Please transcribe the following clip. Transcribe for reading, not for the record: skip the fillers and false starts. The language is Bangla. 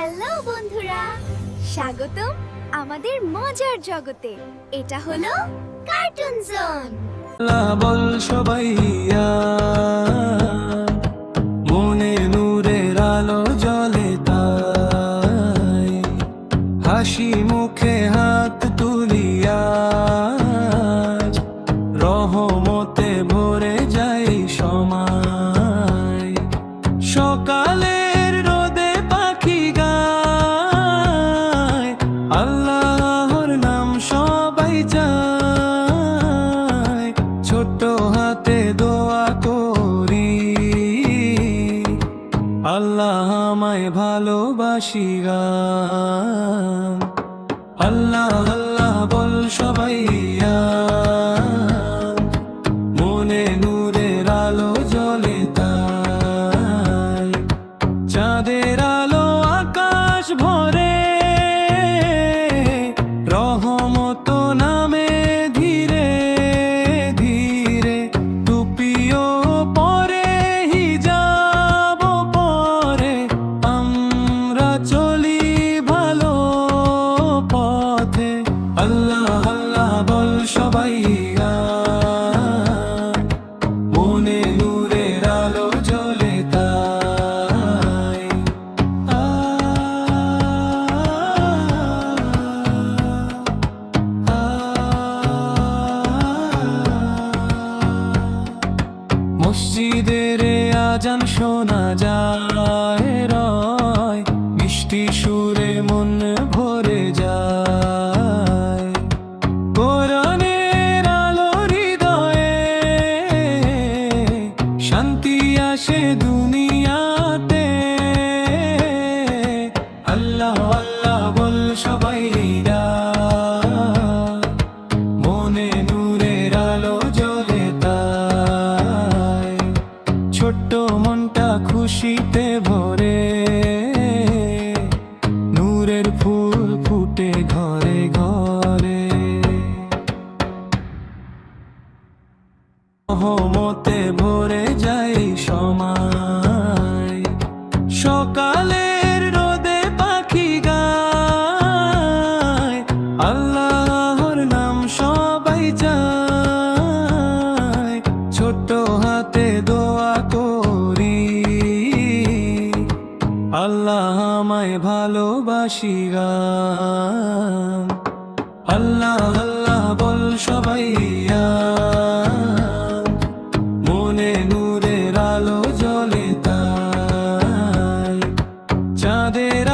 হ্যালো বন্ধুরা, স্বাগতম আমাদের মজার জগতে। এটা হলো কার্টুন জোন। বল সবাই মনে নূরের আলো জ্বলে তাই হাসি মুখে হাত তুলিয়া রহমতে ভরে যায় সময়। সকালের রোদে পাখি গায় আল্লাহর নাম সবাই যায়। ছোট্ট হাতে দোয়া করি আল্লাহ আমায় ভালোবাসি গান। আল্লাহ আল্লাহ বল সবাই মনে নূরের আলো জ্বলে তাই চাঁদের আলো আকাশ ভরে রহমত নামে ধীরে ধীরে। টুপিও পরে হিজাব পরে আমরা চলি ভালো পথে। আল্লাহ আল্লাহ বল সবাই মনে নূরের আলো জ্বলে তাই। মসজিদের আজান শোনা যায় রয় মিষ্টি সুরে মন ভরে যায়। কোরআনের আলো হৃদয়ে শান্তি আসে দুনিয়াতে। আল্লাহ আল্লাহ বল সবাই মনে নূরের আলো জ্বলে তাই ছোট্ট মনটা খুশিতে ভরে নূরের ফুল ফুটে ঘরে ঘরে। রহমতে ভরে যায় সময়। সকালের রোদে পাখি গায় আল্লাহর নাম সবাই যায়। ছোট্ট হাতে দোয়া করি আল্লাহ আমায় ভালোবাসি গান। আল্লাহ আল্লাহ বল সবাই মনে নূরের আলো জ্বলে তাই চাঁদের